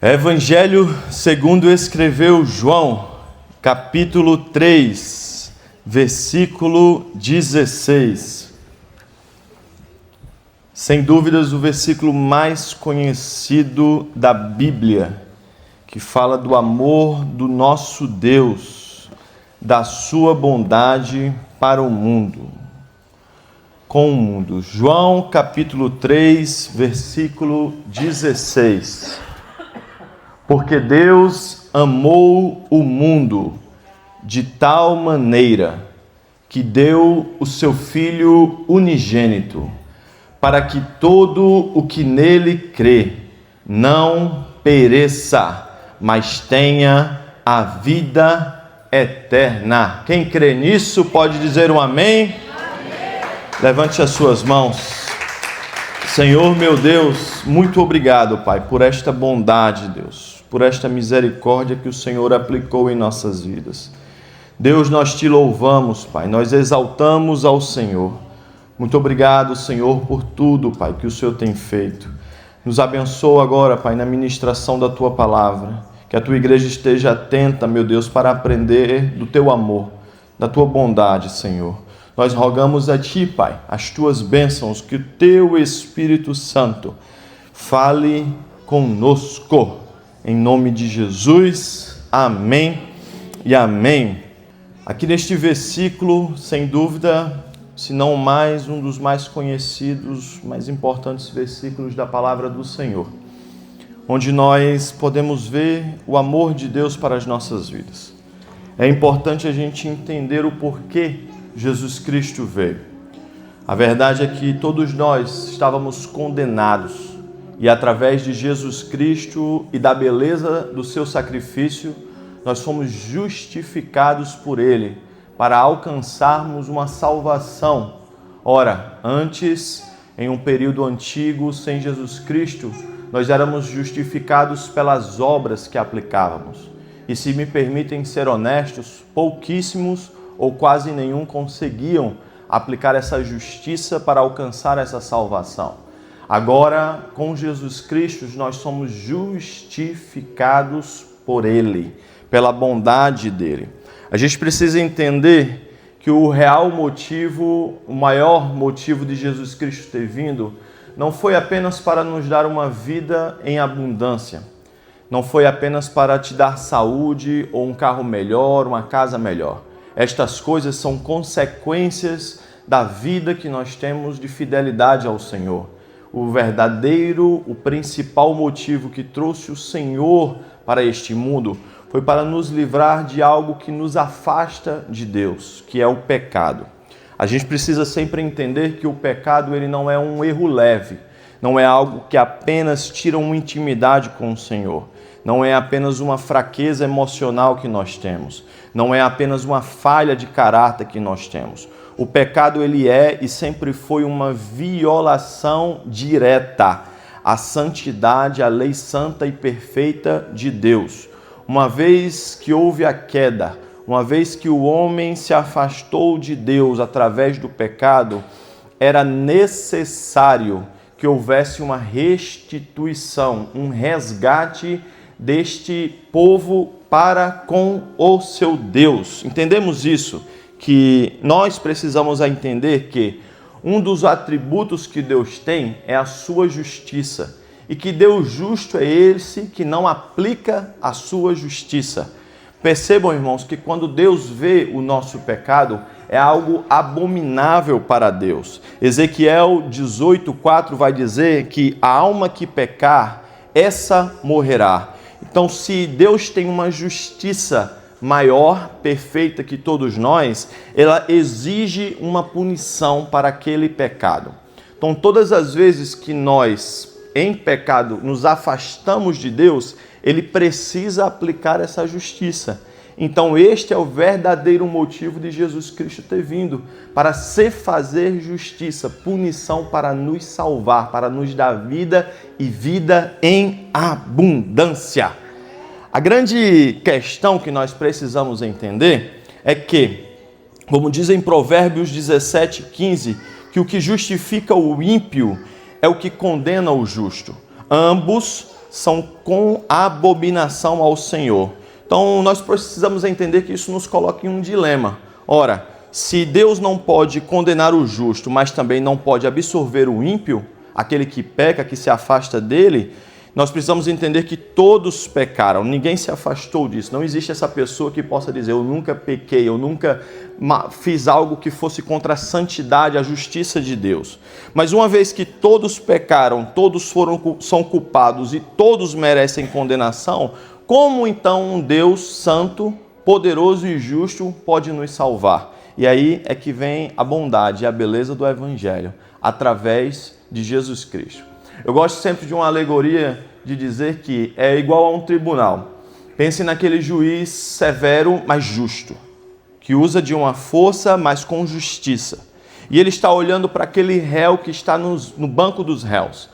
Evangelho segundo escreveu João, capítulo 3, versículo 16. Sem dúvidas, o versículo mais conhecido da Bíblia, que fala do amor do nosso Deus, da sua bondade para o mundo, com o mundo. João, capítulo 3, versículo 16. Porque Deus amou o mundo de tal maneira que deu o seu Filho unigênito, para que todo o que nele crê não pereça, mas tenha a vida eterna. Quem crê nisso pode dizer um amém? Amém. Levante as suas mãos. Senhor meu Deus, muito obrigado, Pai, por esta bondade, Deus, por esta misericórdia que o Senhor aplicou em nossas vidas. Deus, nós te louvamos, Pai, nós exaltamos ao Senhor. Muito obrigado, Senhor, por tudo, Pai, que o Senhor tem feito. Nos abençoa agora, Pai, na ministração da Tua palavra. Que a Tua igreja esteja atenta, meu Deus, para aprender do Teu amor, da Tua bondade, Senhor. Nós rogamos a Ti, Pai, as Tuas bênçãos, que o Teu Espírito Santo fale conosco. Em nome de Jesus, amém e amém. Aqui neste versículo, sem dúvida, se não mais, um dos mais conhecidos, mais importantes versículos da palavra do Senhor, onde nós podemos ver o amor de Deus para as nossas vidas. É importante a gente entender o porquê Jesus Cristo veio. A verdade é que todos nós estávamos condenados e através de Jesus Cristo e da beleza do seu sacrifício, nós fomos justificados por Ele para alcançarmos uma salvação. Ora, antes, em um período antigo, sem Jesus Cristo, nós éramos justificados pelas obras que aplicávamos. E se me permitem ser honestos, pouquíssimos ou quase nenhum conseguiam aplicar essa justiça para alcançar essa salvação. Agora, com Jesus Cristo, nós somos justificados por Ele, pela bondade dEle. A gente precisa entender que o real motivo, o maior motivo de Jesus Cristo ter vindo, não foi apenas para nos dar uma vida em abundância, não foi apenas para te dar saúde ou um carro melhor, uma casa melhor. Estas coisas são consequências da vida que nós temos de fidelidade ao Senhor. O verdadeiro, o principal motivo que trouxe o Senhor para este mundo foi para nos livrar de algo que nos afasta de Deus, que é o pecado. A gente precisa sempre entender que o pecado ele não é um erro leve, não é algo que apenas tira uma intimidade com o Senhor, não é apenas uma fraqueza emocional que nós temos, não é apenas uma falha de caráter que nós temos. O pecado ele é e sempre foi uma violação direta à santidade, à lei santa e perfeita de Deus. Uma vez que houve a queda, uma vez que o homem se afastou de Deus através do pecado, era necessário que houvesse uma restituição, um resgate deste povo para com o seu Deus. Entendemos isso? Que nós precisamos entender que um dos atributos que Deus tem é a sua justiça e que Deus justo é esse que não aplica a sua justiça. Percebam, irmãos, que quando Deus vê o nosso pecado, é algo abominável para Deus. Ezequiel 18:4 vai dizer que a alma que pecar, essa morrerá. Então, se Deus tem uma justiça maior, perfeita que todos nós, ela exige uma punição para aquele pecado. Então, todas as vezes que nós, em pecado, nos afastamos de Deus, Ele precisa aplicar essa justiça. Então, este é o verdadeiro motivo de Jesus Cristo ter vindo, para se fazer justiça, punição para nos salvar, para nos dar vida e vida em abundância. A grande questão que nós precisamos entender é que, como diz em Provérbios 17:15, que o que justifica o ímpio é o que condena o justo. Ambos são com abominação ao Senhor. Então, nós precisamos entender que isso nos coloca em um dilema. Ora, se Deus não pode condenar o justo, mas também não pode absorver o ímpio, aquele que peca, que se afasta dele, nós precisamos entender que todos pecaram, ninguém se afastou disso. Não existe essa pessoa que possa dizer, eu nunca pequei, eu nunca fiz algo que fosse contra a santidade, a justiça de Deus. Mas uma vez que todos pecaram, todos são culpados e todos merecem condenação, como então um Deus santo, poderoso e justo pode nos salvar? E aí é que vem a bondade e a beleza do Evangelho, através de Jesus Cristo. Eu gosto sempre de uma alegoria de dizer que é igual a um tribunal. Pense naquele juiz severo, mas justo, que usa de uma força, mas com justiça. E ele está olhando para aquele réu que está no banco dos réus.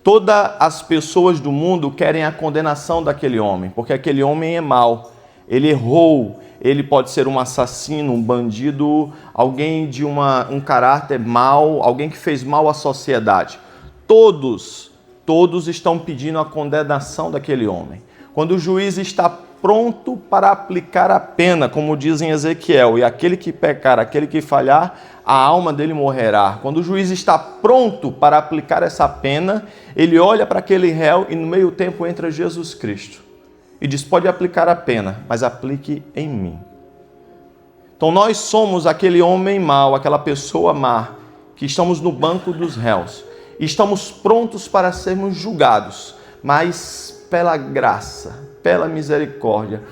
Todas as pessoas do mundo querem a condenação daquele homem, porque aquele homem é mau, ele errou, ele pode ser um assassino, um bandido, alguém de um caráter mau, alguém que fez mal à sociedade. Todos estão pedindo a condenação daquele homem. Quando o juiz está pronto para aplicar a pena, como diz em Ezequiel, e aquele que pecar, aquele que falhar, a alma dele morrerá. Quando o juiz está pronto para aplicar essa pena, ele olha para aquele réu e no meio tempo entra Jesus Cristo e diz, pode aplicar a pena, mas aplique em mim. Então nós somos aquele homem mau, aquela pessoa má, que estamos no banco dos réus. E estamos prontos para sermos julgados, mas pela graça, pela misericórdia,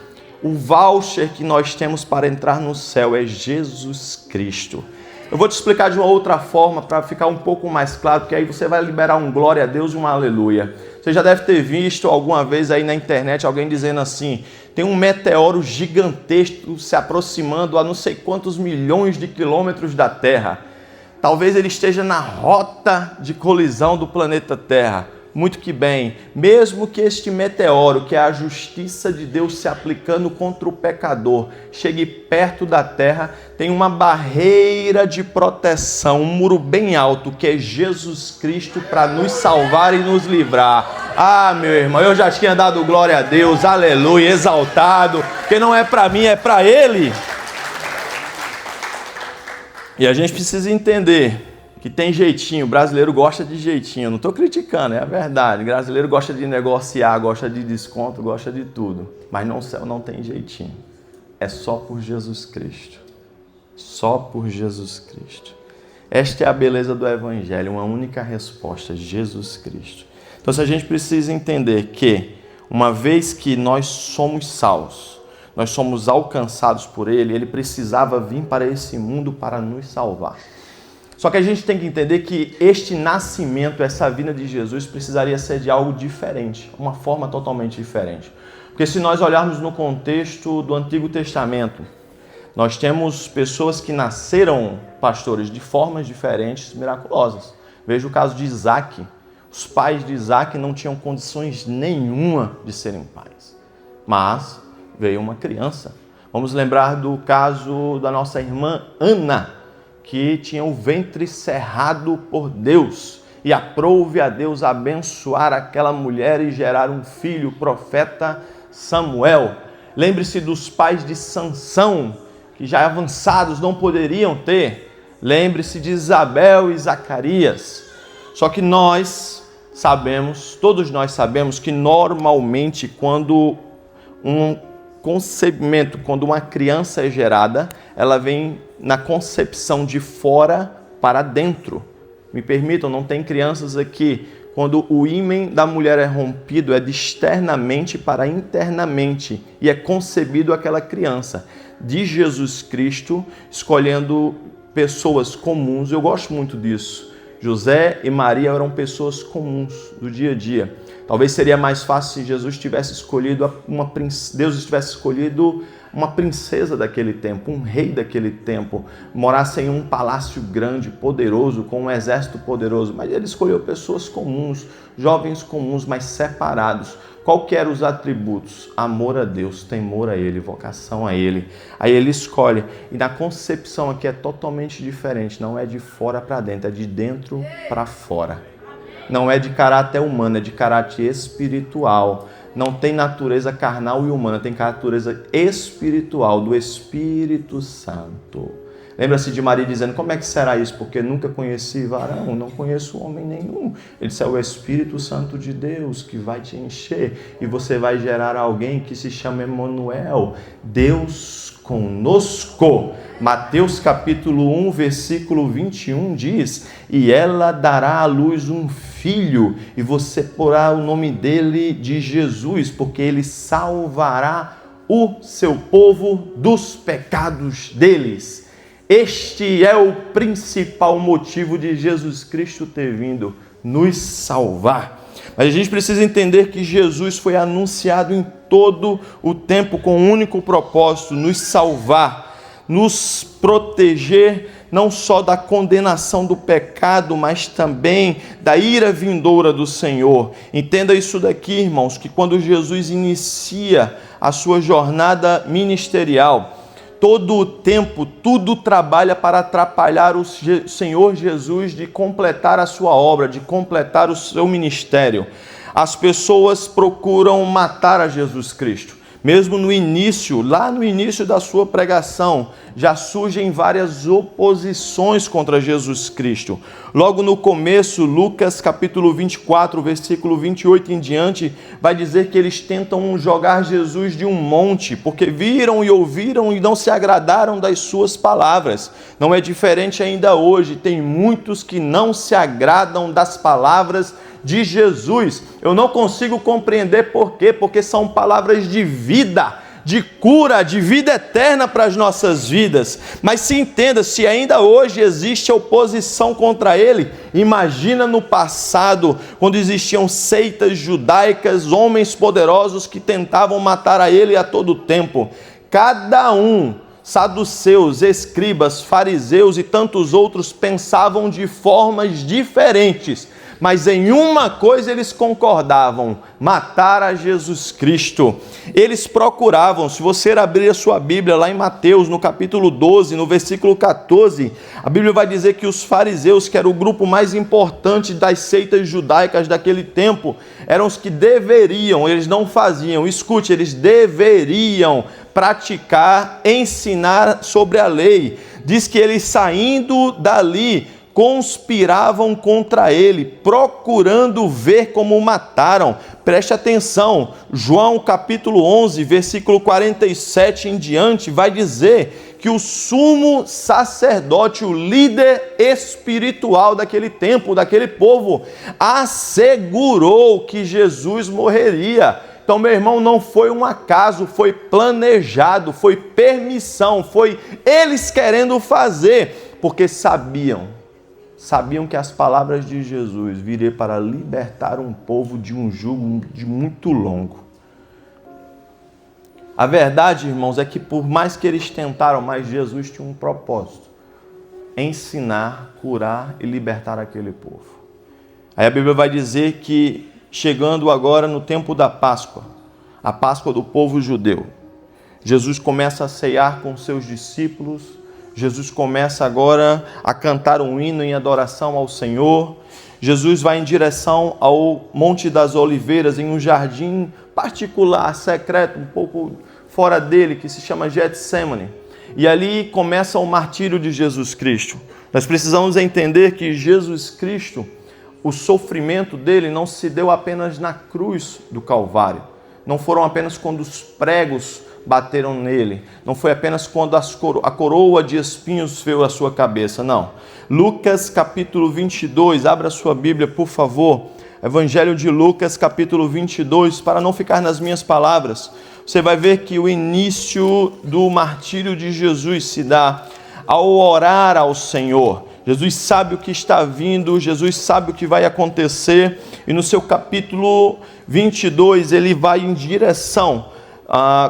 o voucher que nós temos para entrar no céu é Jesus Cristo. Eu vou te explicar de uma outra forma para ficar um pouco mais claro, porque aí você vai liberar um glória a Deus e um aleluia. Você já deve ter visto alguma vez aí na internet alguém dizendo assim, tem um meteoro gigantesco se aproximando a não sei quantos milhões de quilômetros da Terra. Talvez ele esteja na rota de colisão do planeta Terra. Muito que bem, mesmo que este meteoro, que é a justiça de Deus se aplicando contra o pecador, chegue perto da Terra, tem uma barreira de proteção, um muro bem alto, que é Jesus Cristo para nos salvar e nos livrar. Ah, meu irmão, eu já tinha dado glória a Deus, aleluia, exaltado, porque não é para mim, é para Ele. E a gente precisa entender que tem jeitinho, o brasileiro gosta de jeitinho, eu não estou criticando, é a verdade, o brasileiro gosta de negociar, gosta de desconto, gosta de tudo, mas no céu não tem jeitinho, é só por Jesus Cristo, só por Jesus Cristo. Esta é a beleza do Evangelho, uma única resposta, Jesus Cristo. Então a gente precisa entender que, uma vez que nós somos salvos, nós somos alcançados por Ele, Ele precisava vir para esse mundo para nos salvar. Só que a gente tem que entender que este nascimento, essa vinda de Jesus, precisaria ser de algo diferente, uma forma totalmente diferente. Porque se nós olharmos no contexto do Antigo Testamento, nós temos pessoas que nasceram, pastores, de formas diferentes, miraculosas. Veja o caso de Isaac. Os pais de Isaac não tinham condições nenhuma de serem pais, mas veio uma criança. Vamos lembrar do caso da nossa irmã Ana, que tinha o ventre cerrado por Deus e aprouve a Deus abençoar aquela mulher e gerar um filho, o profeta Samuel. Lembre-se dos pais de Sansão, que já avançados não poderiam ter. Lembre-se de Isabel e Zacarias. Só que nós sabemos, todos nós sabemos que normalmente quando quando uma criança é gerada, ela vem na concepção de fora para dentro. Me permitam, não tem crianças aqui. Quando o ímen da mulher é rompido, é de externamente para internamente e é concebido aquela criança. De Jesus Cristo, escolhendo pessoas comuns, eu gosto muito disso. José e Maria eram pessoas comuns do dia a dia. Talvez seria mais fácil se Jesus tivesse escolhido Deus tivesse escolhido uma princesa daquele tempo, um rei daquele tempo, morasse em um palácio grande, poderoso, com um exército poderoso. Mas ele escolheu pessoas comuns, jovens comuns, mas separados. Qual que eram os atributos? Amor a Deus, temor a Ele, vocação a Ele. Aí ele escolhe. E na concepção aqui é totalmente diferente. Não é de fora para dentro, é de dentro para fora. não é de caráter humano, é de caráter espiritual. Não tem natureza carnal e humana, tem natureza espiritual, do Espírito Santo. Lembra-se de Maria dizendo, como é que será isso? Porque nunca conheci varão, não conheço homem nenhum. Ele disse, é o Espírito Santo de Deus que vai te encher e você vai gerar alguém que se chama Emanuel, Deus conosco. Mateus capítulo 1, versículo 21 diz, e ela dará à luz um filho e você porá o nome dele de Jesus, porque ele salvará o seu povo dos pecados deles. Este é o principal motivo de Jesus Cristo ter vindo, nos salvar. Mas a gente precisa entender que Jesus foi anunciado em todo o tempo com um único propósito, nos salvar, nos proteger, não só da condenação do pecado, mas também da ira vindoura do Senhor. Entenda isso daqui, irmãos, que quando Jesus inicia a sua jornada ministerial, todo o tempo, tudo trabalha para atrapalhar o Senhor Jesus de completar a sua obra, de completar o seu ministério. As pessoas procuram matar a Jesus Cristo. Mesmo no início, lá no início da sua pregação, já surgem várias oposições contra Jesus Cristo. Logo no começo, Lucas capítulo 24, versículo 28 em diante, vai dizer que eles tentam jogar Jesus de um monte, porque viram e ouviram e não se agradaram das suas palavras. Não é diferente ainda hoje, tem muitos que não se agradam das palavras de Jesus. Eu não consigo compreender por quê, porque são palavras de vida, de cura, de vida eterna para as nossas vidas. Mas se entenda, se ainda hoje existe oposição contra ele, imagina no passado, quando existiam seitas judaicas, homens poderosos que tentavam matar a ele a todo tempo. Cada um, saduceus, escribas, fariseus e tantos outros, pensavam de formas diferentes, mas em uma coisa eles concordavam: matar a Jesus Cristo. Eles procuravam, se você abrir a sua Bíblia lá em Mateus, no capítulo 12, no versículo 14, a Bíblia vai dizer que os fariseus, que era o grupo mais importante das seitas judaicas daquele tempo, eram os que deveriam, eles não faziam, escute, eles deveriam praticar, ensinar sobre a lei. Diz que eles, saindo dali, conspiravam contra ele, procurando ver como o mataram. Preste atenção, João capítulo 11, versículo 47 em diante, vai dizer que o sumo sacerdote, o líder espiritual daquele tempo, daquele povo, assegurou que Jesus morreria. Então, meu irmão, não foi um acaso, foi planejado, foi permissão, foi eles querendo fazer, porque sabiam que as palavras de Jesus viriam para libertar um povo de um jugo de muito longo. A verdade, irmãos, é que por mais que eles tentaram, mas Jesus tinha um propósito: ensinar, curar e libertar aquele povo. Aí a Bíblia vai dizer que, chegando agora no tempo da Páscoa, a Páscoa do povo judeu, Jesus começa a ceiar com seus discípulos. Jesus começa agora a cantar um hino em adoração ao Senhor. Jesus vai em direção ao Monte das Oliveiras, em um jardim particular, secreto, um pouco fora dele, que se chama Getsêmani. E ali começa o martírio de Jesus Cristo. Nós precisamos entender que Jesus Cristo, o sofrimento dele não se deu apenas na cruz do Calvário. Não foram apenas quando os pregos bateram nele. Não foi apenas quando a coroa de espinhos veio à sua cabeça, não. Lucas capítulo 22, abra sua Bíblia, por favor. Evangelho de Lucas capítulo 22, para não ficar nas minhas palavras. Você vai ver que o início do martírio de Jesus se dá ao orar ao Senhor. Jesus sabe o que está vindo, Jesus sabe o que vai acontecer, e no seu capítulo 22 ele vai em direção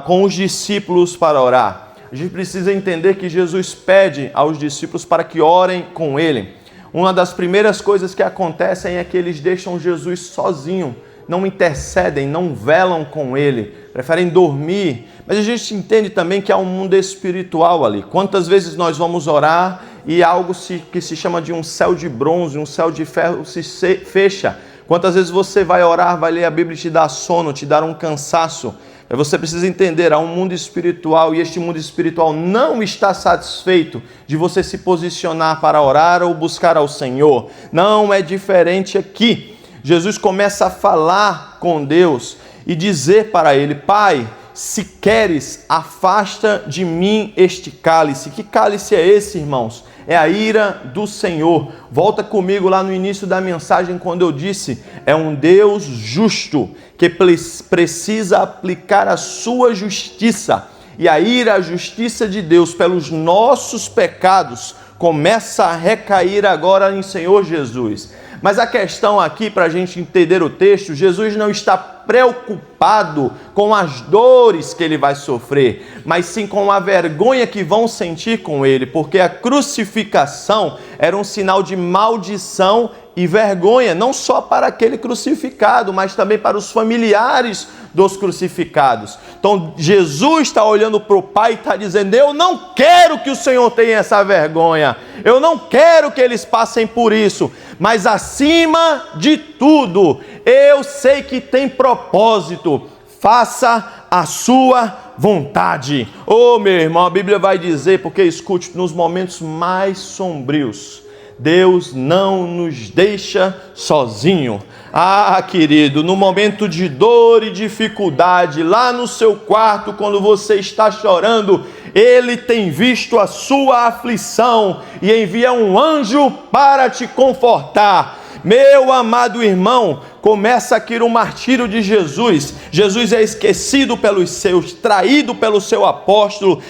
com os discípulos para orar. A gente precisa entender que Jesus pede aos discípulos para que orem com ele. Uma das primeiras coisas que acontecem é que eles deixam Jesus sozinho, não intercedem, não velam com ele, preferem dormir. Mas a gente entende também que há um mundo espiritual ali. Quantas vezes nós vamos orar e algo que se chama de um céu de bronze, um céu de ferro se fecha, Quantas vezes você vai orar, vai ler a Bíblia e te dar sono, te dar um cansaço? Você precisa entender, há um mundo espiritual e este mundo espiritual não está satisfeito de você se posicionar para orar ou buscar ao Senhor. Não é diferente aqui. Jesus começa a falar com Deus e dizer para ele: Pai, se queres, afasta de mim este cálice. Que cálice é esse, irmãos? É a ira do Senhor. Volta comigo lá no início da mensagem, quando eu disse, é um Deus justo, que precisa aplicar a sua justiça. E a ira, a justiça de Deus pelos nossos pecados, começa a recair agora em Senhor Jesus. Mas a questão aqui, para a gente entender o texto, Jesus não está preocupado com as dores que ele vai sofrer, mas sim com a vergonha que vão sentir com ele, porque a crucificação era um sinal de maldição e vergonha, não só para aquele crucificado, mas também para os familiares dos crucificados. Então Jesus está olhando para o Pai e está dizendo: eu não quero que o Senhor tenha essa vergonha, eu não quero que eles passem por isso, mas acima de tudo, eu sei que tem propósito, faça a sua vontade. Oh, meu irmão, a Bíblia vai dizer, porque escute, nos momentos mais sombrios, Deus não nos deixa sozinho. Ah, querido, no momento de dor e dificuldade, lá no seu quarto, quando você está chorando, Ele tem visto a sua aflição e envia um anjo para te confortar. Meu amado irmão, começa aqui o martírio de Jesus. Jesus é esquecido pelos seus, traído pelo seu apóstolo,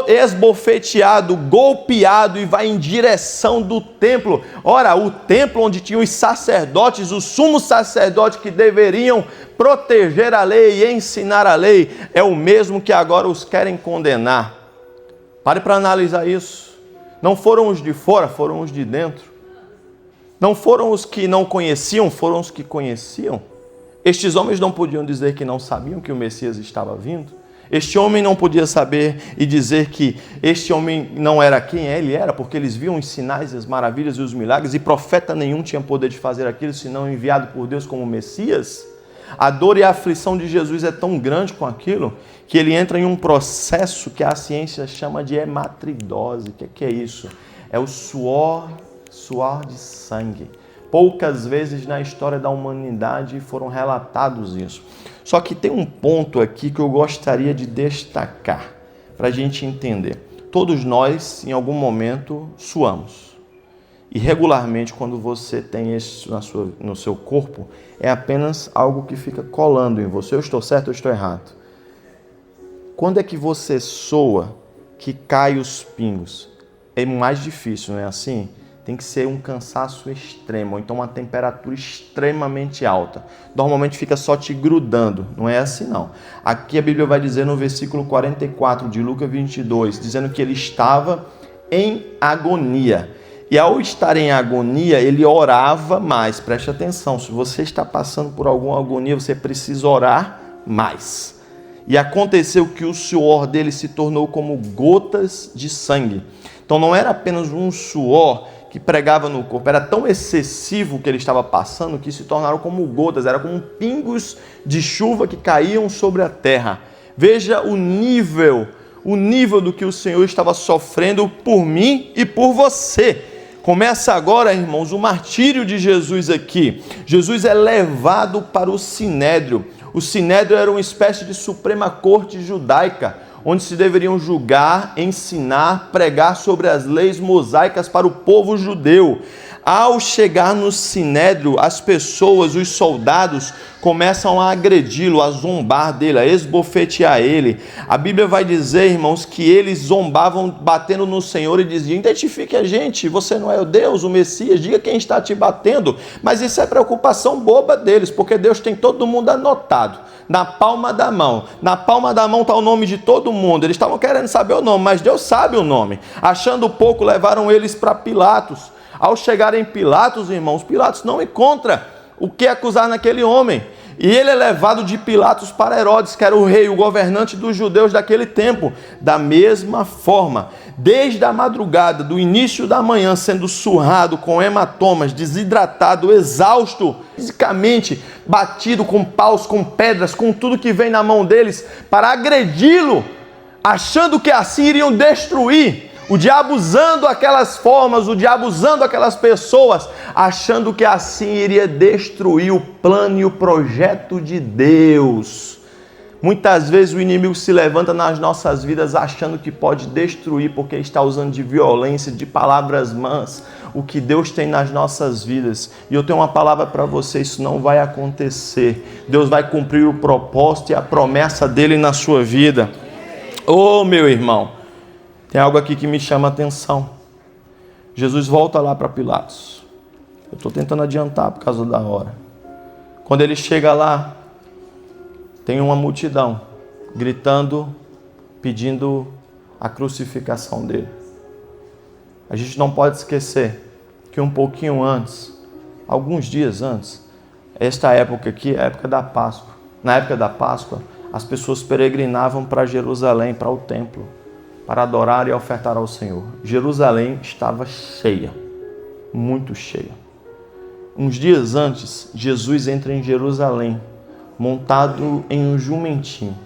esbofeteado, golpeado e vai em direção do templo. Ora, o templo onde tinham os sacerdotes, os sumos sacerdotes que deveriam proteger a lei e ensinar a lei, é o mesmo que agora os querem condenar. Pare para analisar isso. Não foram os de fora, foram os de dentro. Não foram os que não conheciam, foram os que conheciam. Estes homens não podiam dizer que não sabiam que o Messias estava vindo. Este homem não podia saber e dizer que este homem não era quem ele era, porque eles viam os sinais, as maravilhas e os milagres, e profeta nenhum tinha poder de fazer aquilo, senão enviado por Deus como Messias. A dor e a aflição de Jesus é tão grande com aquilo, que ele entra em um processo que a ciência chama de hematidose. O que é isso? É o suor de sangue. Poucas vezes na história da humanidade foram relatados isso. Só que tem um ponto aqui que eu gostaria de destacar, para a gente entender. Todos nós, em algum momento, suamos. E regularmente, quando você tem isso no seu corpo, é apenas algo que fica colando em você. Eu estou certo ou estou errado? Quando é que você soa que cai os pingos? É mais difícil, não é assim? Tem que ser um cansaço extremo, ou então uma temperatura extremamente alta. Normalmente fica só te grudando, não é assim não. Aqui a Bíblia vai dizer no versículo 44 de Lucas 22, dizendo que ele estava em agonia. E ao estar em agonia, ele orava mais. Preste atenção, se você está passando por alguma agonia, você precisa orar mais. E aconteceu que o suor dele se tornou como gotas de sangue. Então não era apenas um suor que pregava no corpo, era tão excessivo que ele estava passando que se tornaram como gotas, eram como pingos de chuva que caíam sobre a terra. Veja o nível do que o Senhor estava sofrendo por mim e por você. Começa agora, irmãos, o martírio de Jesus aqui. Jesus é levado para o Sinédrio. O Sinédrio era uma espécie de Suprema Corte judaica, onde se deveriam julgar, ensinar, pregar sobre as leis mosaicas para o povo judeu. Ao chegar no Sinédrio, as pessoas, os soldados, começam a agredi-lo, a zombar dele, a esbofetear ele. A Bíblia vai dizer, irmãos, que eles zombavam batendo no Senhor e diziam: identifique a gente, você não é o Deus, o Messias, diga quem está te batendo. Mas isso é preocupação boba deles, porque Deus tem todo mundo anotado na palma da mão. Na palma da mão está o nome de todo mundo. Eles estavam querendo saber o nome, mas Deus sabe o nome. Achando pouco, levaram eles para Pilatos. Ao chegar em Pilatos, irmãos, Pilatos não encontra o que acusar naquele homem. E ele é levado de Pilatos para Herodes, que era o rei, o governante dos judeus daquele tempo. Da mesma forma, desde a madrugada, do início da manhã, sendo surrado com hematomas, desidratado, exausto, fisicamente, batido com paus, com pedras, com tudo que vem na mão deles, para agredi-lo, achando que assim iriam destruir. O diabo usando aquelas formas, o diabo usando aquelas pessoas, achando que assim iria destruir o plano e o projeto de Deus. Muitas vezes o inimigo se levanta nas nossas vidas achando que pode destruir, porque está usando de violência, de palavras mãs, o que Deus tem nas nossas vidas. E eu tenho uma palavra para você: isso não vai acontecer. Deus vai cumprir o propósito e a promessa dele na sua vida. Oh, meu irmão, tem algo aqui que me chama a atenção. Jesus volta lá para Pilatos. Eu estou tentando adiantar por causa da hora. Quando ele chega lá, tem uma multidão gritando, pedindo a crucificação dele. A gente não pode esquecer que um pouquinho antes, alguns dias antes, esta época aqui é a época da Páscoa. Na época da Páscoa, as pessoas peregrinavam para Jerusalém, para o templo, para adorar e ofertar ao Senhor. Jerusalém estava cheia, muito cheia. Uns dias antes, Jesus entra em Jerusalém, montado em um jumentinho.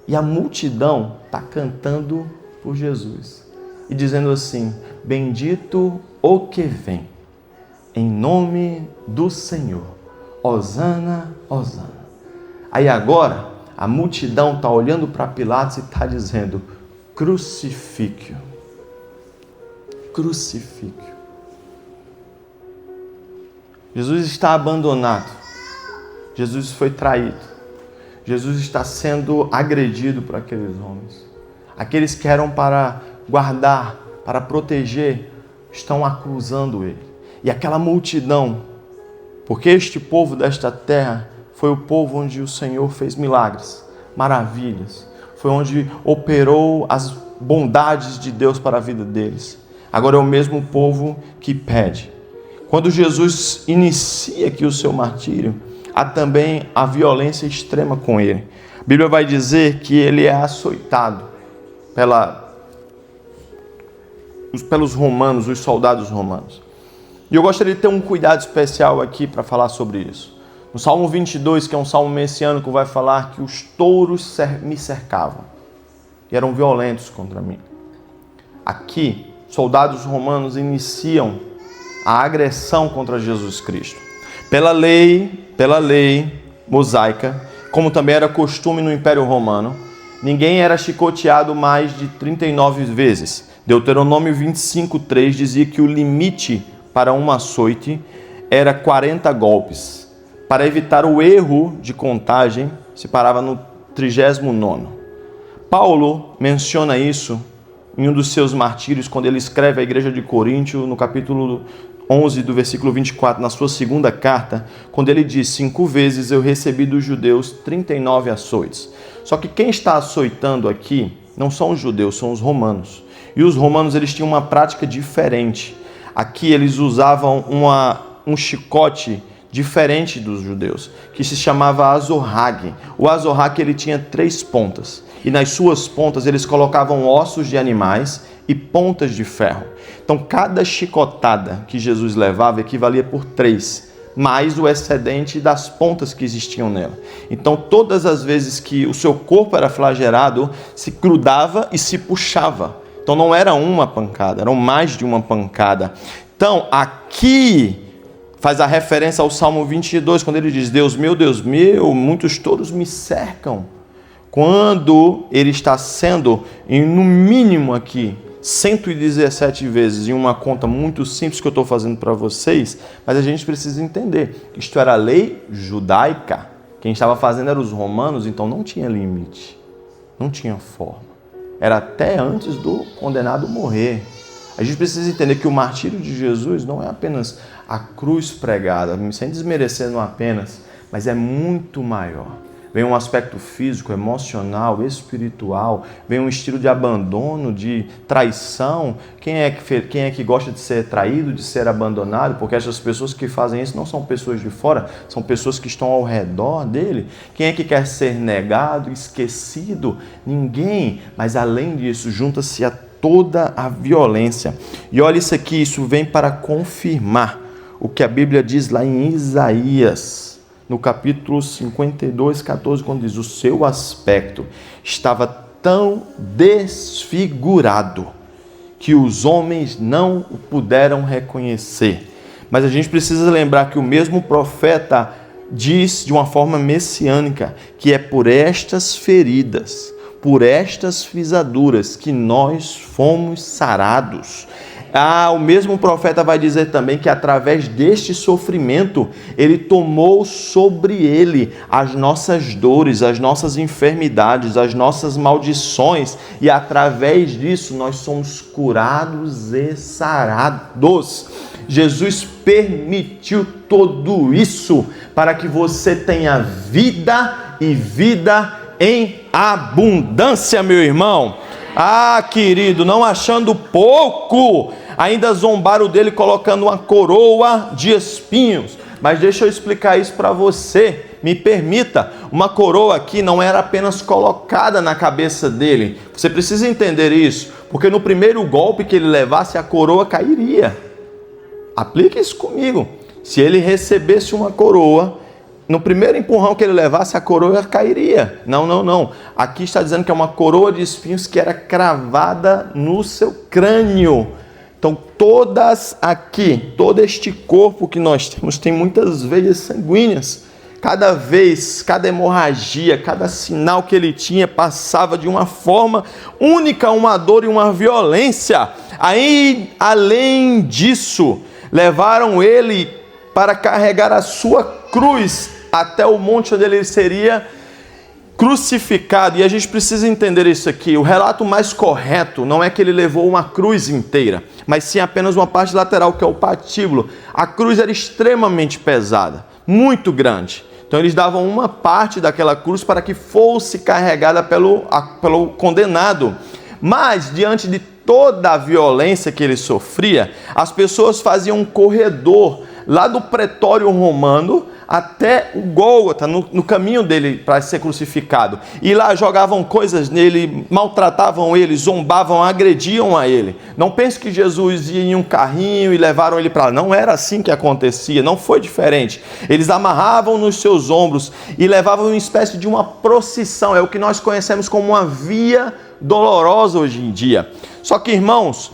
E a multidão está cantando por Jesus e dizendo assim: bendito o que vem, em nome do Senhor. Hosana, Hosana. Aí agora, a multidão está olhando para Pilatos e está dizendo: crucifique-o. Crucifique-o. Jesus está abandonado. Jesus foi traído. Jesus está sendo agredido por aqueles homens. Aqueles que eram para guardar, para proteger, estão acusando ele. E aquela multidão, porque este povo desta terra foi o povo onde o Senhor fez milagres, maravilhas. Foi onde operou as bondades de Deus para a vida deles. Agora é o mesmo povo que pede. Quando Jesus inicia aqui o seu martírio, há também a violência extrema com ele. A Bíblia vai dizer que ele é açoitado pelos romanos, os soldados romanos. E eu gostaria de ter um cuidado especial aqui para falar sobre isso. No Salmo 22, que é um salmo messiânico, vai falar que os touros me cercavam e eram violentos contra mim. Aqui, soldados romanos iniciam a agressão contra Jesus Cristo. Pela lei mosaica, como também era costume no Império Romano, ninguém era chicoteado mais de 39 vezes. Deuteronômio 25:3 dizia que o limite para um açoite era 40 golpes. Para evitar o erro de contagem, se parava no 39º. Paulo menciona isso em um dos seus martírios, quando ele escreve à igreja de Coríntio, no capítulo 11, do versículo 24, na sua segunda carta, quando ele diz: 5 vezes eu recebi dos judeus 39 açoites. Só que quem está açoitando aqui não são os judeus, são os romanos. E os romanos, eles tinham uma prática diferente. Aqui eles usavam um chicote diferente dos judeus, que se chamava azorrague. O azorrague, ele tinha 3 pontas. E nas suas pontas eles colocavam ossos de animais e pontas de ferro. Então cada chicotada que Jesus levava equivalia por 3, mais o excedente das pontas que existiam nela. Então todas as vezes que o seu corpo era flagelado, se grudava e se puxava. Então não era uma pancada, eram mais de uma pancada. Então aqui faz a referência ao Salmo 22, quando ele diz: Deus meu, muitos touros me cercam. Quando ele está sendo, no mínimo aqui, 117 vezes, em uma conta muito simples que eu estou fazendo para vocês, mas a gente precisa entender que isto era lei judaica. Quem estava fazendo eram os romanos, então não tinha limite, não tinha forma. Era até antes do condenado morrer. A gente precisa entender que o martírio de Jesus não é apenas a cruz pregada, sem desmerecer não apenas, mas é muito maior. vem um aspecto físico, emocional, espiritual, vem um estilo de abandono, de traição. Quem é que gosta de ser traído, de ser abandonado? Porque essas pessoas que fazem isso não são pessoas de fora, são pessoas que estão ao redor dele. Quem é que quer ser negado, esquecido? Ninguém. Mas além disso, junta-se a toda a violência. E olha isso aqui, isso vem para confirmar o que a Bíblia diz lá em Isaías, no capítulo 52, 14, quando diz: o seu aspecto estava tão desfigurado que os homens não o puderam reconhecer. Mas a gente precisa lembrar que o mesmo profeta diz de uma forma messiânica que é por estas feridas, por estas pisaduras que nós fomos sarados. O mesmo profeta vai dizer também que através deste sofrimento, ele tomou sobre ele as nossas dores, as nossas enfermidades, as nossas maldições, e através disso nós somos curados e sarados. Jesus permitiu tudo isso para que você tenha vida e vida em abundância, meu irmão. Querido, não achando pouco, ainda zombaram dele colocando uma coroa de espinhos. Mas deixa eu explicar isso para você, me permita. Uma coroa aqui não era apenas colocada na cabeça dele. Você precisa entender isso, porque no primeiro golpe que ele levasse, a coroa cairia. Aplique isso comigo. Se ele recebesse uma coroa, no primeiro empurrão que ele levasse, a coroa cairia. Não. Aqui está dizendo que é uma coroa de espinhos que era cravada no seu crânio. Então, todo este corpo que nós temos tem muitas veias sanguíneas. Cada vez, cada hemorragia, cada sinal que ele tinha passava de uma forma única, uma dor e uma violência. Aí, além disso, levaram ele para carregar a sua cruz até o monte onde ele seria crucificado. E a gente precisa entender isso aqui. O relato mais correto não é que ele levou uma cruz inteira, mas sim apenas uma parte lateral, que é o patíbulo. A cruz era extremamente pesada, muito grande. Então eles davam uma parte daquela cruz para que fosse carregada pelo condenado. Mas diante de toda a violência que ele sofria, as pessoas faziam um corredor lá do pretório romano até o Gólgota, no caminho dele para ser crucificado. E lá jogavam coisas nele, maltratavam ele, zombavam, agrediam a ele. Não pense que Jesus ia em um carrinho e levaram ele para lá. Não era assim que acontecia, não foi diferente. Eles amarravam nos seus ombros e levavam uma espécie de uma procissão. É o que nós conhecemos como uma via dolorosa hoje em dia. Só que, irmãos,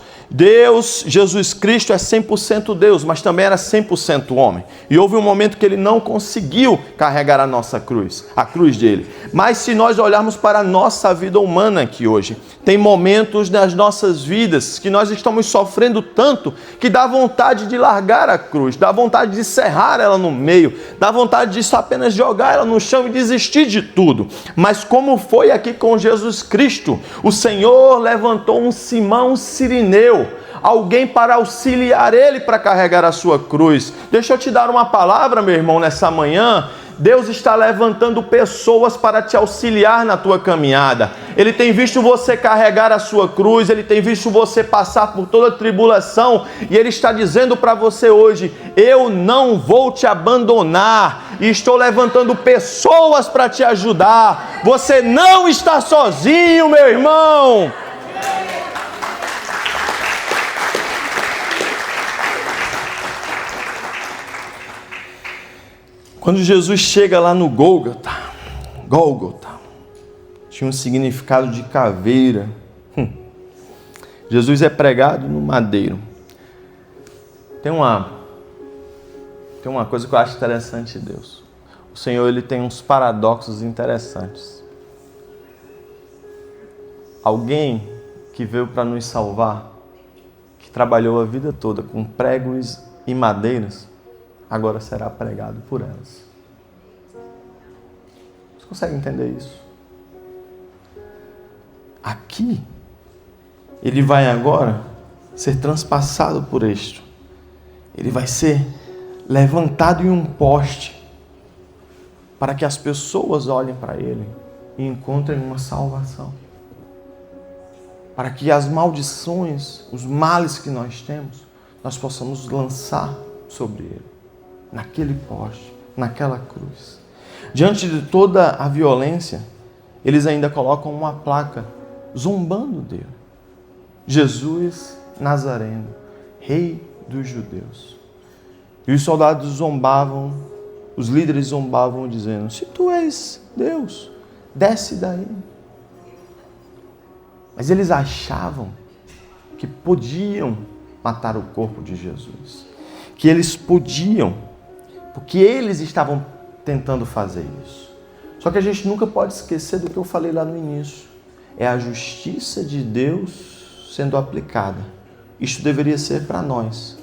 Jesus Cristo é 100% Deus, mas também era 100% homem. E houve um momento que ele não conseguiu carregar a nossa cruz, a cruz dele. Mas se nós olharmos para a nossa vida humana aqui hoje, tem momentos nas nossas vidas que nós estamos sofrendo tanto que dá vontade de largar a cruz, dá vontade de serrar ela no meio, dá vontade de só apenas jogar ela no chão e desistir de tudo. Mas como foi aqui com Jesus Cristo, o Senhor levantou um Simão Cirineu, alguém para auxiliar ele para carregar a sua cruz. Deixa eu te dar uma palavra, meu irmão, nessa manhã. Deus está levantando pessoas para te auxiliar na tua caminhada. Ele tem visto você carregar a sua cruz, Ele tem visto você passar por toda a tribulação, e Ele está dizendo para você hoje: eu não vou te abandonar, e estou levantando pessoas para te ajudar. Você não está sozinho, meu irmão. Quando Jesus chega lá no Gólgota, tinha um significado de caveira. Jesus é pregado no madeiro. Tem uma coisa que eu acho interessante de Deus. O Senhor, ele tem uns paradoxos interessantes. Alguém que veio para nos salvar, que trabalhou a vida toda com pregos e madeiras, agora será pregado por elas. Você consegue entender isso? Aqui, ele vai agora ser transpassado por isto. Ele vai ser levantado em um poste. para que as pessoas olhem para Ele e encontrem uma salvação. Para que as maldições, os males que nós temos, nós possamos lançar sobre Ele, naquele poste, naquela cruz. Diante de toda a violência, eles ainda colocam uma placa zombando dele. Jesus Nazareno, Rei dos Judeus. E os soldados zombavam, os líderes zombavam dizendo: se tu és Deus, desce daí. Mas eles achavam que podiam matar o corpo de Jesus. Que eles podiam, porque eles estavam tentando fazer isso. Só que a gente nunca pode esquecer do que eu falei lá no início. É a justiça de Deus sendo aplicada. Isto deveria ser para nós.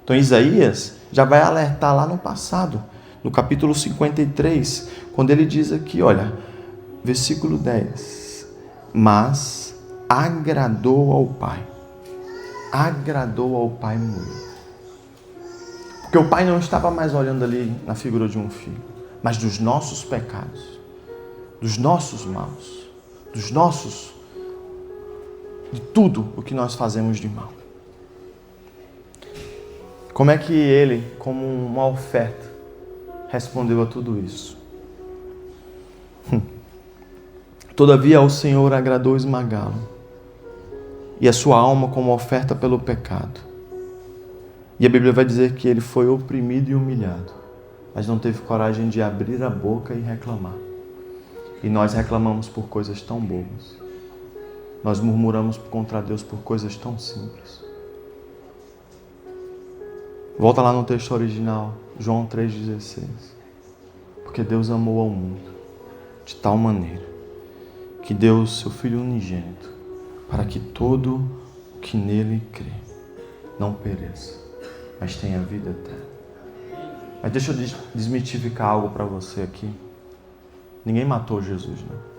Então Isaías já vai alertar lá no passado, no capítulo 53, quando ele diz aqui, olha, versículo 10. Mas agradou ao Pai muito. Porque o Pai não estava mais olhando ali na figura de um filho, mas dos nossos pecados, dos nossos maus, de tudo o que nós fazemos de mal. Como é que Ele, como uma oferta, respondeu a tudo isso? Todavia ao Senhor agradou esmagá-lo, e a sua alma como oferta pelo pecado. E a Bíblia vai dizer que ele foi oprimido e humilhado, mas não teve coragem de abrir a boca e reclamar. E nós reclamamos por coisas tão bobas. Nós murmuramos contra Deus por coisas tão simples. Volta lá no texto original, João 3,16. Porque Deus amou ao mundo de tal maneira que deu o seu Filho unigênito para que todo o que nele crê não pereça, mas tenha vida eterna. Mas deixa eu desmitificar algo para você aqui. Ninguém matou Jesus, não.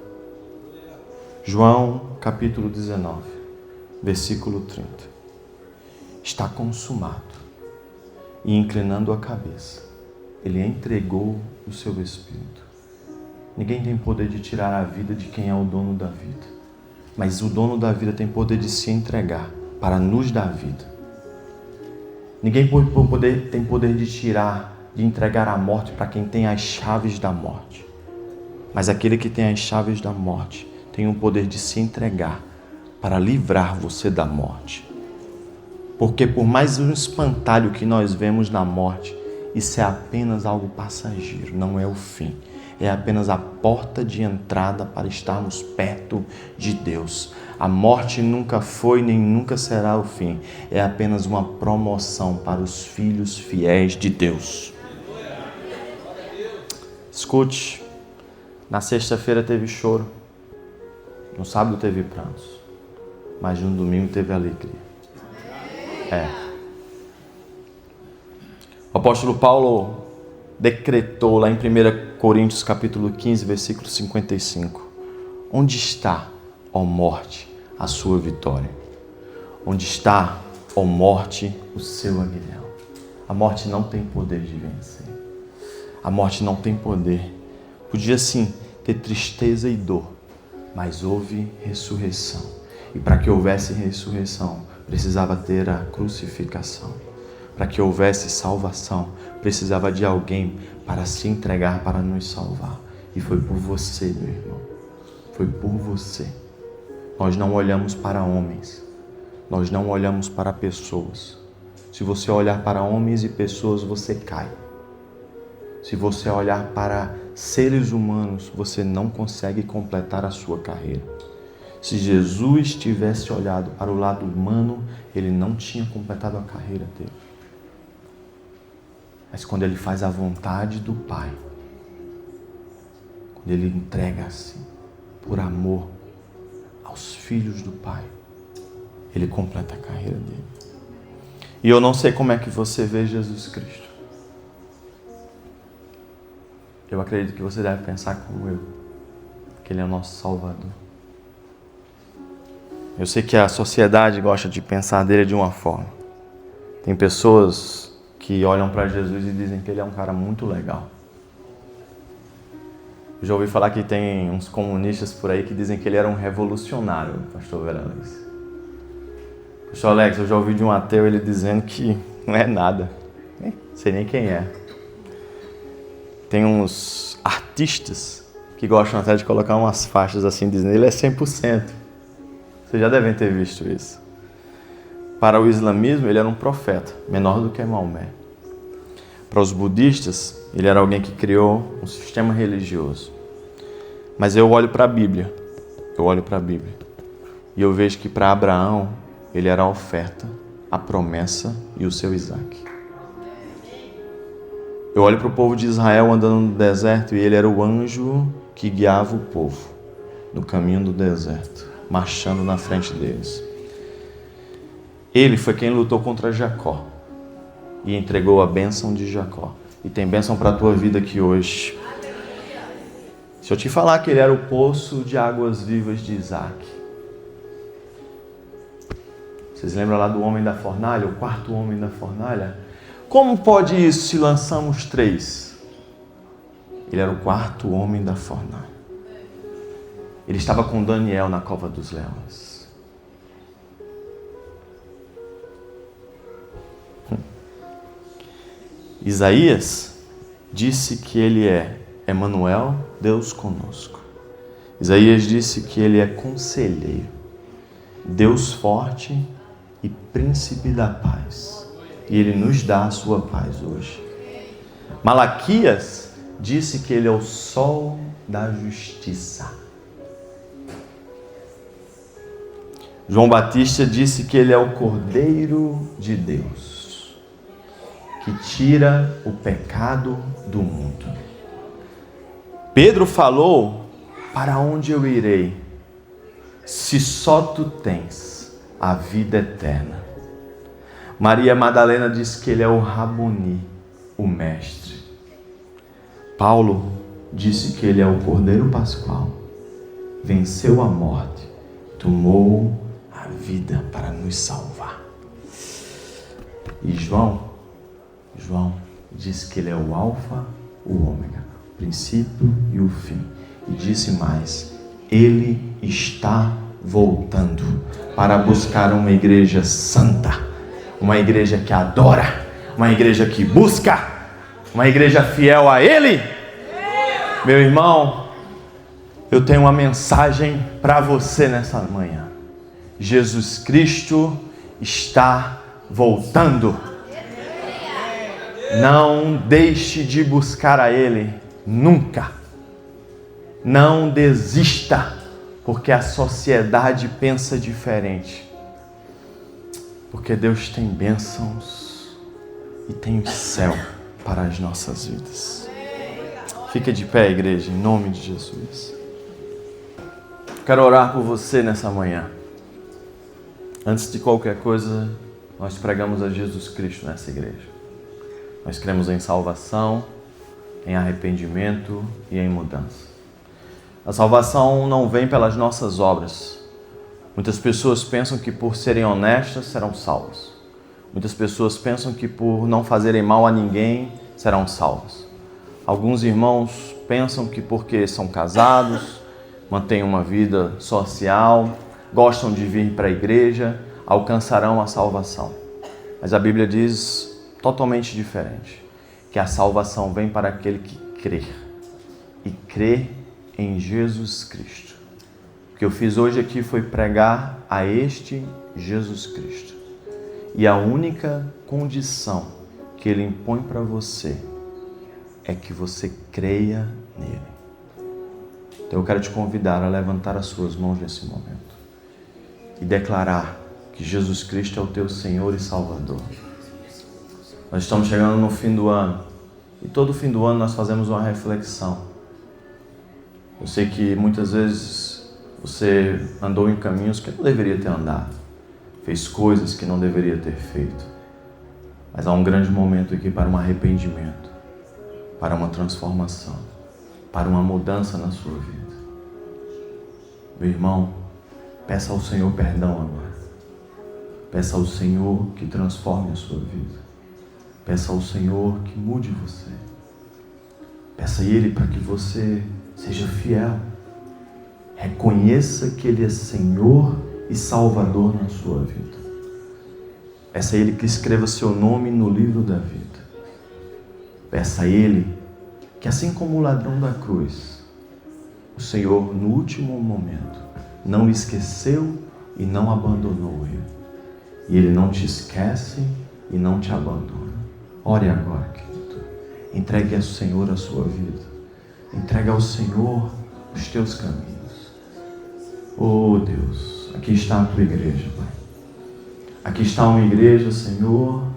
João capítulo 19, versículo 30. Está consumado. E inclinando a cabeça, ele entregou o seu Espírito. Ninguém tem poder de tirar a vida de quem é o dono da vida. Mas o dono da vida tem poder de se entregar para nos dar vida. Ninguém tem poder de tirar, de entregar a morte para quem tem as chaves da morte. Mas aquele que tem as chaves da morte tem o poder de se entregar para livrar você da morte. Porque por mais um espantalho que nós vemos na morte, isso é apenas algo passageiro, não é o fim. É apenas a porta de entrada para estarmos perto de Deus. A morte nunca foi nem nunca será o fim. É apenas uma promoção para os filhos fiéis de Deus. Escute, na sexta-feira teve choro, no sábado teve prantos, mas no domingo teve alegria. O apóstolo Paulo decretou lá em 1 Coríntios capítulo 15, versículo 55. Onde está, ó morte, a sua vitória? Onde está, ó morte, o seu aguilhão? A morte não tem poder de vencer. A morte não tem poder. Podia sim ter tristeza e dor, mas houve ressurreição. E para que houvesse ressurreição, precisava ter a crucificação. Para que houvesse salvação, precisava de alguém para se entregar para nos salvar. E foi por você, meu irmão. Foi por você. Nós não olhamos para homens. Nós não olhamos para pessoas. Se você olhar para homens e pessoas, você cai. Se você olhar para seres humanos, você não consegue completar a sua carreira. Se Jesus tivesse olhado para o lado humano, ele não tinha completado a carreira dele. Mas quando ele faz a vontade do Pai, quando ele entrega-se por amor aos filhos do Pai, ele completa a carreira dele. E eu não sei como é que você vê Jesus Cristo. Eu acredito que você deve pensar como eu, que ele é o nosso Salvador. Eu sei que a sociedade gosta de pensar dele de uma forma. Tem pessoas que olham para Jesus e dizem que ele é um cara muito legal. Eu já ouvi falar que tem uns comunistas por aí que dizem que ele era um revolucionário, pastor Veralis. Pastor Alex, eu já ouvi de um ateu ele dizendo que não é nada. Não sei nem quem é. Tem uns artistas que gostam até de colocar umas faixas assim, dizendo ele é 100%. Vocês já devem ter visto isso. Para o islamismo, ele era um profeta, menor do que Maomé. Para os budistas, ele era alguém que criou um sistema religioso. Mas eu olho para a Bíblia. E eu vejo que para Abraão, ele era a oferta, a promessa e o seu Isaac. Eu olho para o povo de Israel andando no deserto e ele era o anjo que guiava o povo no caminho do deserto, marchando na frente deles. Ele foi quem lutou contra Jacó e entregou a bênção de Jacó. E tem bênção para a tua vida aqui hoje. Se eu te falar que ele era o poço de águas vivas de Isaac. Vocês lembram lá do homem da fornalha, o quarto homem da fornalha? Como pode isso se lançamos 3? Ele era o quarto homem da fornalha. Ele estava com Daniel na cova dos leões. Isaías disse que ele é Emanuel, Deus conosco. Isaías disse que ele é conselheiro, Deus forte e príncipe da paz. E ele nos dá a sua paz hoje. Malaquias disse que ele é o sol da justiça. João Batista disse que ele é o Cordeiro de Deus, que tira o pecado do mundo. Pedro falou: para onde eu irei, se só tu tens a vida eterna? Maria Madalena diz que ele é o Raboni, o mestre. Paulo disse que ele é o Cordeiro Pascual, venceu a morte, tomou a vida para nos salvar. E João disse que ele é o Alfa, o Ômega, o princípio e o fim. E disse mais: ele está voltando para buscar uma igreja santa, uma igreja que adora, uma igreja que busca, uma igreja fiel a ele. Meu irmão, eu tenho uma mensagem para você nessa manhã. Jesus Cristo está voltando. Não deixe de buscar a ele nunca. Não desista, porque a sociedade pensa diferente. Porque Deus tem bênçãos e tem o céu para as nossas vidas. Fica de pé, igreja, em nome de Jesus. Quero orar por você nessa manhã. Antes de qualquer coisa, nós pregamos a Jesus Cristo nessa igreja. Nós cremos em salvação, em arrependimento e em mudança. A salvação não vem pelas nossas obras. Muitas pessoas pensam que por serem honestas serão salvos. Muitas pessoas pensam que por não fazerem mal a ninguém serão salvos. Alguns irmãos pensam que porque são casados, mantêm uma vida social, gostam de vir para a igreja, alcançarão a salvação. Mas a Bíblia diz totalmente diferente, que a salvação vem para aquele que crê, e crê em Jesus Cristo. O que eu fiz hoje aqui foi pregar a este Jesus Cristo. E a única condição que ele impõe para você é que você creia nele. Então eu quero te convidar a levantar as suas mãos nesse momento e declarar que Jesus Cristo é o teu Senhor e Salvador. Nós estamos chegando no fim do ano e todo fim do ano nós fazemos uma reflexão. Eu sei que muitas vezes você andou em caminhos que não deveria ter andado, fez coisas que não deveria ter feito, mas há um grande momento aqui para um arrependimento, para uma transformação, para uma mudança na sua vida. Meu irmão, peça ao Senhor perdão agora. Peça ao Senhor que transforme a sua vida. Peça ao Senhor que mude você. Peça a Ele para que você Seja fiel. Reconheça que Ele é Senhor e Salvador na sua vida. Peça a Ele que escreva seu nome no livro da vida. Peça a Ele que, assim como o ladrão da cruz, o Senhor, no último momento, não esqueceu e não abandonou Ele. E Ele não te esquece e não te abandona. Ore agora, querido. Entregue ao Senhor a sua vida. Entregue ao Senhor os teus caminhos. Oh Deus, aqui está a tua igreja, Pai. Aqui está uma igreja, Senhor,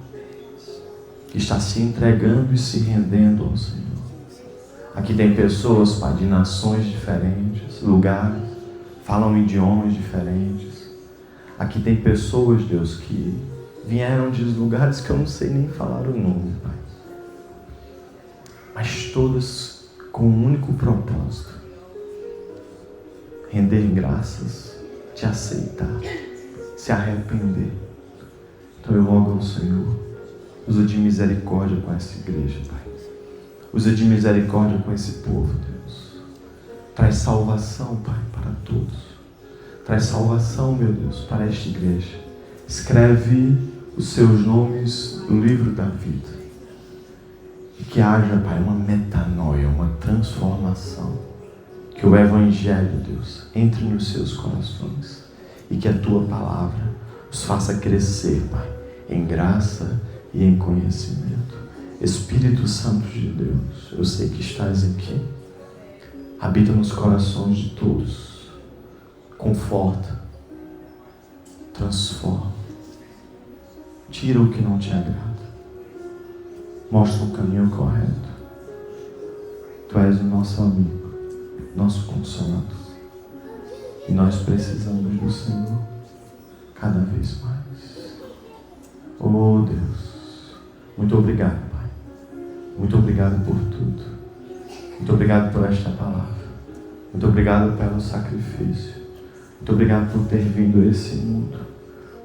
que está se entregando e se rendendo ao Senhor. Aqui tem pessoas, Pai, de nações diferentes, lugares, falam idiomas diferentes. Aqui tem pessoas, Deus, que vieram de lugares que eu não sei nem falar o nome, Pai. Mas todas com um único propósito: render graças, te aceitar, se arrepender. Então eu rogo ao Senhor, usa de misericórdia com essa igreja, Pai. Usa de misericórdia com esse povo, Deus. Traz salvação, Pai, para todos. Traz salvação, meu Deus, para esta igreja. Escreve os seus nomes no livro da vida. E que haja, Pai, uma metanoia, uma transformação. Que o Evangelho, Deus, entre nos seus corações. E que a Tua palavra os faça crescer, Pai, em graça e em conhecimento. Espírito Santo de Deus, eu sei que estás aqui. Habita nos corações de todos. Conforta. Transforma. Tira o que não te agrada. Mostra o caminho correto. Tu és o nosso amigo, nosso consolador. E nós precisamos do Senhor cada vez mais. Oh Deus, muito obrigado, Pai. Muito obrigado por tudo. Muito obrigado por esta palavra. Muito obrigado pelo sacrifício. Muito obrigado por ter vindo a esse mundo.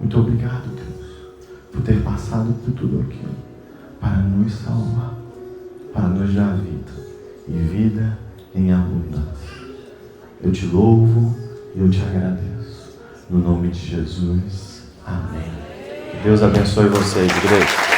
Muito obrigado, Deus, por ter passado por tudo aquilo para nos salvar, para nos dar vida e vida em abundância. Eu te louvo e eu te agradeço. No nome de Jesus. Amém. Que Deus abençoe vocês, igreja.